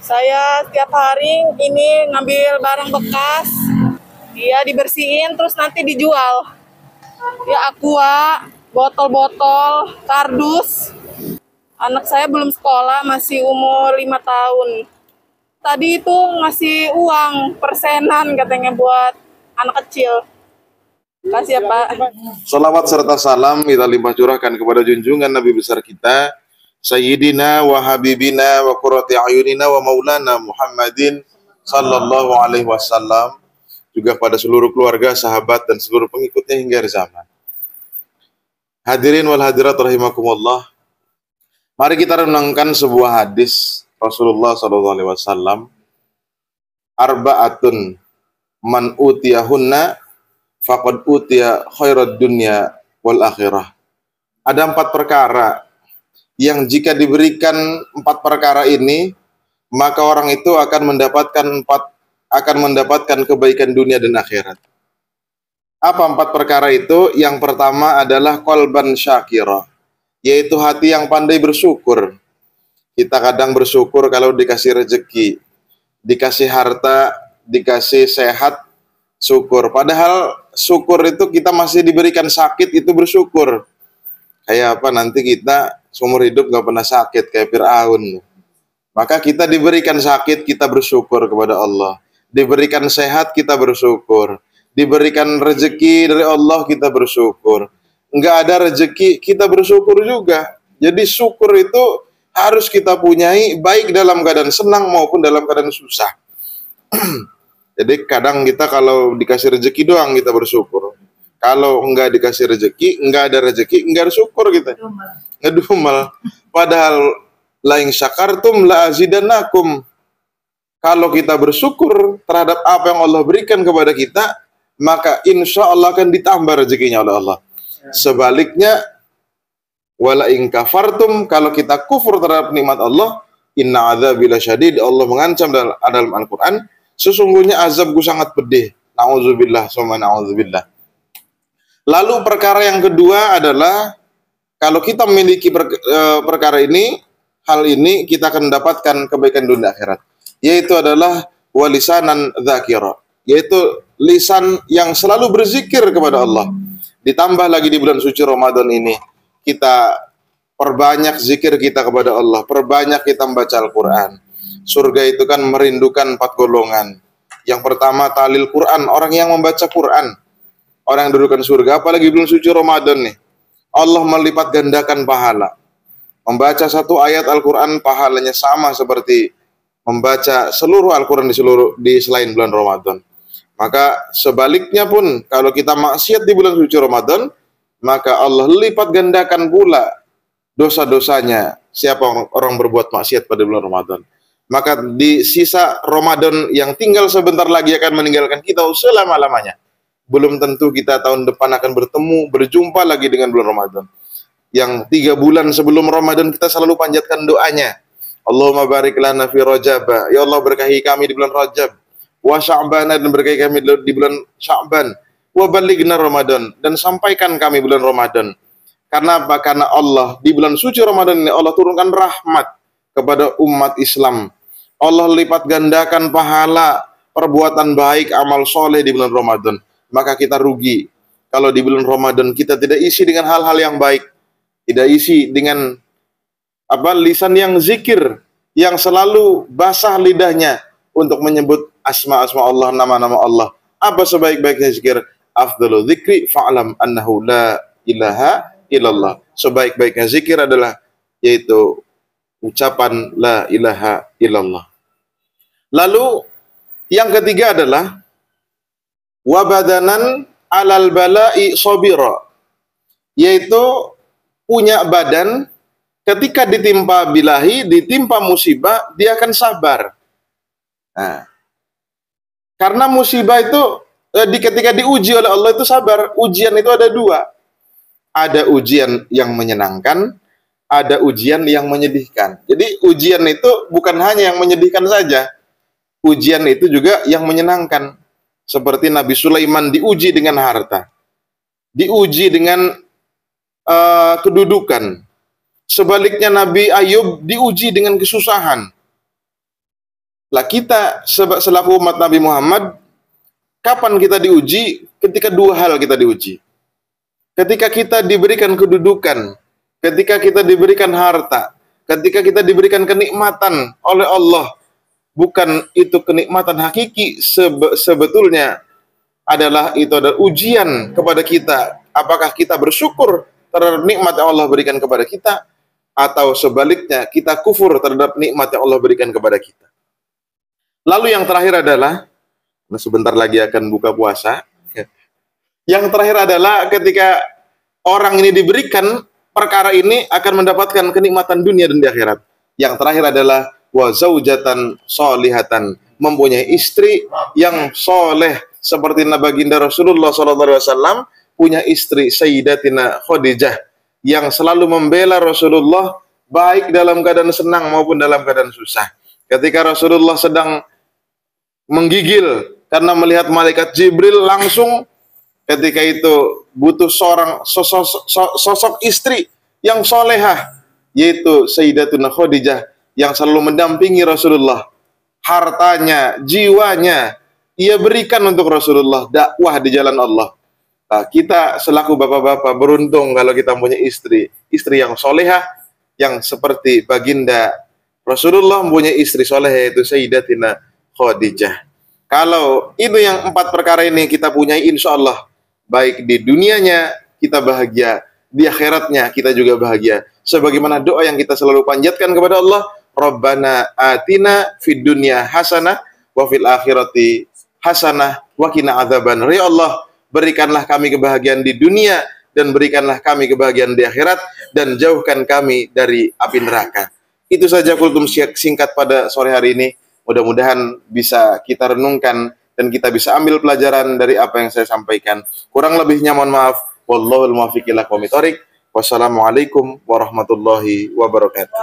Saya setiap hari ini ngambil barang bekas, ya dibersihin terus nanti dijual. Ya aqua, botol-botol, kardus. Anak saya belum sekolah, masih umur 5 tahun. Tadi itu ngasih uang persenan katanya buat anak kecil. Kasih ya Pak. Salawat serta salam kita limpah curahkan kepada junjungan Nabi besar kita, Sayyidina wa Habibina wa Qurrati Ayunina wa Maulana Muhammadin sallallahu alaihi wasallam, juga pada seluruh keluarga, sahabat dan seluruh pengikutnya hingga akhir zaman. Hadirin wal hadirat rahimakumullah. Mari kita renungkan sebuah hadis Rasulullah sallallahu alaihi wasallam. Arba'atun man utiyahunna faqad utiya khairad dunya wal akhirah. Ada 4 perkara yang jika diberikan 4 perkara ini, maka orang itu akan mendapatkan kebaikan dunia dan akhirat. Apa 4 perkara itu? Yang pertama adalah qalban syakira, yaitu hati yang pandai bersyukur. Kita kadang bersyukur kalau dikasih rezeki, dikasih harta, dikasih sehat, syukur. Padahal syukur itu kita masih diberikan sakit, itu bersyukur. Kayak apa, nanti kita seumur hidup gak pernah sakit kayak Fir'aun. Maka kita diberikan sakit, kita bersyukur kepada Allah. Diberikan sehat, kita bersyukur. Diberikan rezeki dari Allah, kita bersyukur. Enggak ada rezeki, kita bersyukur juga. Jadi syukur itu harus kita punyai, baik dalam keadaan senang maupun dalam keadaan susah. Jadi kadang kita kalau dikasih rezeki doang kita bersyukur. Kalau enggak dikasih rezeki, enggak ada rezeki, enggak bersyukur kita. Ngedumel. Padahal la in syakartum la azidannakum. Kalau kita bersyukur terhadap apa yang Allah berikan kepada kita, maka insya Allah akan ditambah rezekinya oleh Allah. Sebaliknya, wala in kafartum, kalau kita kufur terhadap nikmat Allah, inna adzabi lasyadid, Allah mengancam dalam Al-Quran, sesungguhnya azabku sangat pedih. Na'udzubillah, summa na'udzubillah. Lalu perkara yang kedua adalah, kalau kita memiliki perkara ini, hal ini, kita akan mendapatkan kebaikan dunia akhirat. Yaitu adalah walisanan dzakira, yaitu lisan yang selalu berzikir kepada Allah. Ditambah lagi di bulan suci Ramadan ini, kita perbanyak zikir kita kepada Allah, perbanyak kita membaca Al-Quran. Surga itu kan merindukan 4 golongan. Yang pertama talil Quran, orang yang membaca Quran, orang yang dudukan surga. Apalagi bulan suci Ramadan nih, Allah melipat gandakan pahala. Membaca 1 ayat Al-Quran pahalanya sama seperti membaca seluruh Al-Quran di selain bulan Ramadan. Maka sebaliknya pun, kalau kita maksiat di bulan suci Ramadan, maka Allah lipat gandakan pula dosa-dosanya siapa orang berbuat maksiat pada bulan Ramadan. Maka di sisa Ramadan yang tinggal sebentar lagi akan meninggalkan kita selama-lamanya. Belum tentu kita tahun depan akan berjumpa lagi dengan bulan Ramadan. Yang 3 bulan sebelum Ramadan kita selalu panjatkan doanya. Allahumma barik lana fi Rajab. Ya Allah, berkahi kami di bulan Rajab. Wa Sya'ban, dan berkahi kami di bulan Sya'ban. Wa balighna Ramadan, dan sampaikan kami bulan Ramadan. Karena apa? Karena Allah di bulan suci Ramadan ini Allah turunkan rahmat kepada umat Islam. Allah lipat gandakan pahala perbuatan baik, amal soleh di bulan Ramadan. Maka kita rugi kalau di bulan Ramadan kita tidak isi dengan hal-hal yang baik, tidak isi dengan lisan yang zikir, yang selalu basah lidahnya untuk menyebut asma-asma Allah, nama-nama Allah. Apa sebaik-baiknya zikir? Afdalu dzikri fa'lam annahu la ilaha illallah. Sebaik-baiknya zikir adalah yaitu ucapan la ilaha illallah. Lalu yang ketiga adalah wabadanan alal bala'i sabira, yaitu punya badan ketika ditimpa bilahi, ditimpa musibah, dia akan sabar. Nah, karena musibah itu ketika diuji oleh Allah itu sabar. Ujian itu ada 2. Ada ujian yang menyenangkan, ada ujian yang menyedihkan. Jadi ujian itu bukan hanya yang menyedihkan saja. Ujian itu juga yang menyenangkan. Seperti Nabi Sulaiman diuji dengan harta, diuji dengan kedudukan. Sebaliknya Nabi Ayub diuji dengan kesusahan. Lah kita selaku umat Nabi Muhammad, kapan kita diuji? Ketika dua hal kita diuji. Ketika kita diberikan kedudukan, ketika kita diberikan harta, ketika kita diberikan kenikmatan oleh Allah. Bukan itu kenikmatan hakiki, sebetulnya adalah ujian kepada kita. Apakah kita bersyukur terhadap nikmat yang Allah berikan kepada kita, atau sebaliknya kita kufur terhadap nikmat yang Allah berikan kepada kita. Lalu yang terakhir adalah, sebentar lagi akan buka puasa. Yang terakhir adalah ketika orang ini diberikan perkara ini akan mendapatkan kenikmatan dunia dan di akhirat. Yang terakhir adalah wa zaujatan sholihatan, mempunyai istri yang soleh seperti baginda Rasulullah SAW punya istri Sayyidatina Khadijah yang selalu membela Rasulullah baik dalam keadaan senang maupun dalam keadaan susah. Ketika Rasulullah sedang menggigil karena melihat malaikat Jibril, langsung ketika itu butuh seorang sosok istri yang solehah, yaitu Sayyidatuna Khadijah yang selalu mendampingi Rasulullah. Hartanya, jiwanya ia berikan untuk Rasulullah, dakwah di jalan Allah. Nah, kita selaku bapak-bapak beruntung kalau kita punya istri yang solehah, yang seperti baginda Rasulullah mempunyai istri soleh, yaitu Sayyidatina Khadijah. Kalau itu yang 4 perkara ini kita punyai, insya Allah baik di dunianya kita bahagia, di akhiratnya kita juga bahagia. Sebagaimana doa yang kita selalu panjatkan kepada Allah, Rabbana atina fid dunya hasanah wa fil akhirati hasanah wa qina adzabannar. Ya Allah, berikanlah kami kebahagiaan di dunia dan berikanlah kami kebahagiaan di akhirat dan jauhkan kami dari api neraka. Itu saja kultum singkat pada sore hari ini. Mudah-mudahan bisa kita renungkan dan kita bisa ambil pelajaran dari apa yang saya sampaikan. Kurang lebihnya mohon maaf. Wallahul muwaffiq ila aqwamit thoriq. Wassalamualaikum warahmatullahi wabarakatuh.